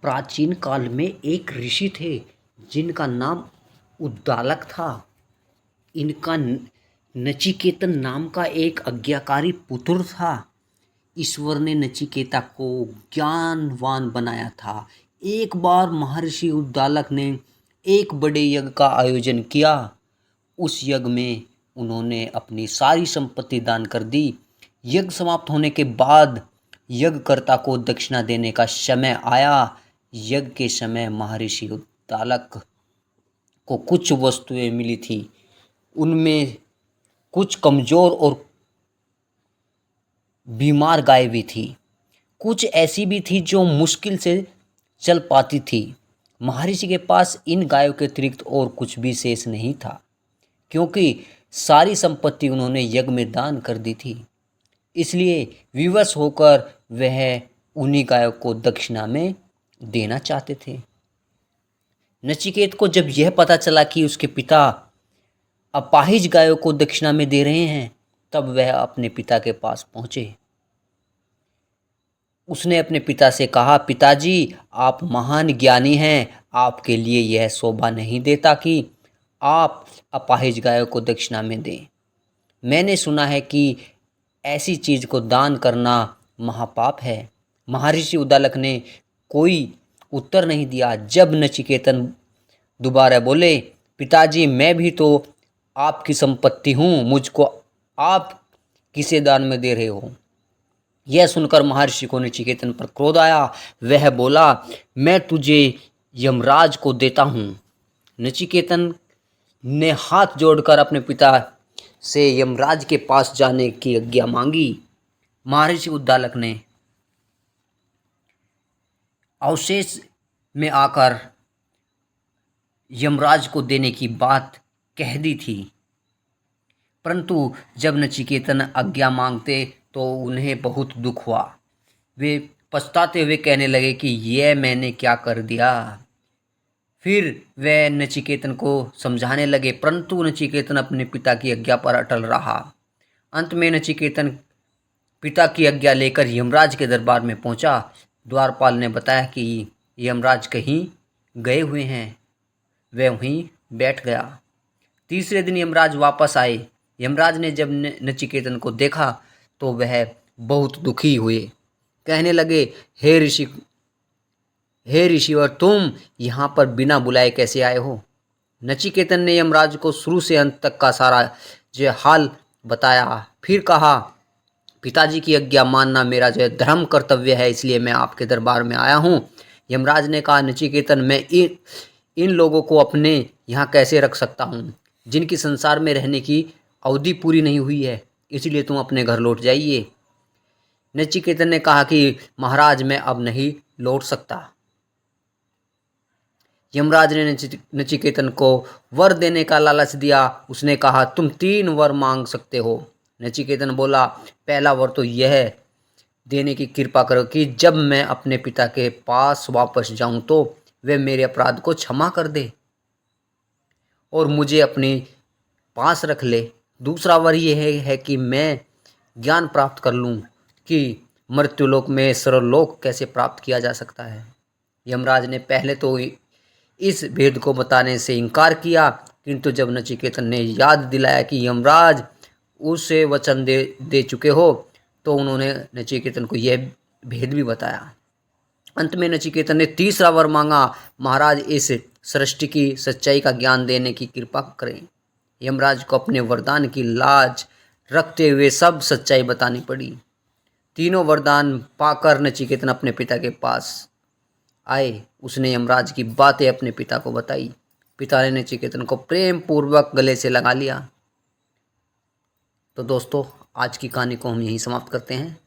प्राचीन काल में एक ऋषि थे जिनका नाम उद्दालक था। इनका नचिकेतन नाम का एक आज्ञाकारी पुत्र था। ईश्वर ने नचिकेता को ज्ञानवान बनाया था। एक बार महर्षि उद्दालक ने एक बड़े यज्ञ का आयोजन किया। उस यज्ञ में उन्होंने अपनी सारी संपत्ति दान कर दी। यज्ञ समाप्त होने के बाद यज्ञकर्ता को दक्षिणा देने का समय आया। यज्ञ के समय महर्षि उद्दालक को कुछ वस्तुएं मिली थी। उनमें कुछ कमजोर और बीमार गाय भी थी। कुछ ऐसी भी थी जो मुश्किल से चल पाती थी। महर्षि के पास इन गायों के अतिरिक्त और कुछ भी शेष नहीं था, क्योंकि सारी संपत्ति उन्होंने यज्ञ में दान कर दी थी। इसलिए विवश होकर वह उन्हीं गायों को दक्षिणा में देना चाहते थे। नचिकेत को जब यह पता चला कि उसके पिता अपाहिज गायों को दक्षिणा में दे रहे हैं, तब वह अपने पिता के पास पहुंचे। उसने अपने पिता से कहा, पिताजी, आप महान ज्ञानी हैं। आपके लिए यह शोभा नहीं देता कि आप अपाहिज गायों को दक्षिणा में दें। मैंने सुना है कि ऐसी चीज को दान करना महापाप है। महर्षि उद्दालक ने कोई उत्तर नहीं दिया। जब नचिकेतन दोबारा बोले, पिताजी, मैं भी तो आपकी संपत्ति हूँ, मुझको आप किसे दान में दे रहे हो? यह सुनकर महर्षि को नचिकेतन पर क्रोध आया। वह बोला, मैं तुझे यमराज को देता हूँ। नचिकेतन ने हाथ जोड़कर अपने पिता से यमराज के पास जाने की आज्ञा मांगी। महर्षि उद्दालक ने अवशेष में आकर यमराज को देने की बात कह दी थी, परंतु जब नचिकेतन आज्ञा मांगते तो उन्हें बहुत दुख हुआ। वे पछताते हुए कहने लगे कि यह मैंने क्या कर दिया। फिर वे नचिकेतन को समझाने लगे, परंतु नचिकेतन अपने पिता की आज्ञा पर अटल रहा। अंत में नचिकेतन पिता की आज्ञा लेकर यमराज के दरबार में पहुंचा। द्वारपाल ने बताया कि यमराज कहीं गए हुए हैं। वह वहीं बैठ गया। तीसरे दिन यमराज वापस आए। यमराज ने जब नचिकेतन को देखा तो वह बहुत दुखी हुए। कहने लगे, हे ऋषिवर, तुम यहाँ पर बिना बुलाए कैसे आए हो? नचिकेतन ने यमराज को शुरू से अंत तक का सारा जो हाल बताया। फिर कहा, पिताजी की आज्ञा मानना मेरा जो धर्म कर्तव्य है, इसलिए मैं आपके दरबार में आया हूँ। यमराज ने कहा, नचिकेतन, मैं इन लोगों को अपने यहाँ कैसे रख सकता हूँ, जिनकी संसार में रहने की अवधि पूरी नहीं हुई है, इसलिए तुम अपने घर लौट जाइए। नचिकेतन ने कहा कि महाराज, मैं अब नहीं लौट सकता। यमराज ने नचिकेतन को वर देने का लालच दिया। उसने कहा, तुम 3 वर मांग सकते हो। नचिकेतन बोला, पहला वर तो यह देने की कृपा करो कि जब मैं अपने पिता के पास वापस जाऊं तो वे मेरे अपराध को क्षमा कर दे और मुझे अपने पास रख ले। दूसरा वर यह है कि मैं ज्ञान प्राप्त कर लूं कि मृत्युलोक में सर्वलोक कैसे प्राप्त किया जा सकता है। यमराज ने पहले तो इस भेद को बताने से इनकार किया, किंतु जब नचिकेतन ने याद दिलाया कि यमराज उसे वचन दे चुके हो, तो उन्होंने नचिकेतन को यह भेद भी बताया। अंत में नचिकेतन ने तीसरा वर मांगा, महाराज, इस सृष्टि की सच्चाई का ज्ञान देने की कृपा करें। यमराज को अपने वरदान की लाज रखते हुए सब सच्चाई बतानी पड़ी। तीनों वरदान पाकर नचिकेतन अपने पिता के पास आए। उसने यमराज की बातें अपने पिता को बताई। पिता ने नचिकेतन को प्रेम पूर्वक गले से लगा लिया। तो दोस्तों, आज की कहानी को हम यहीं समाप्त करते हैं।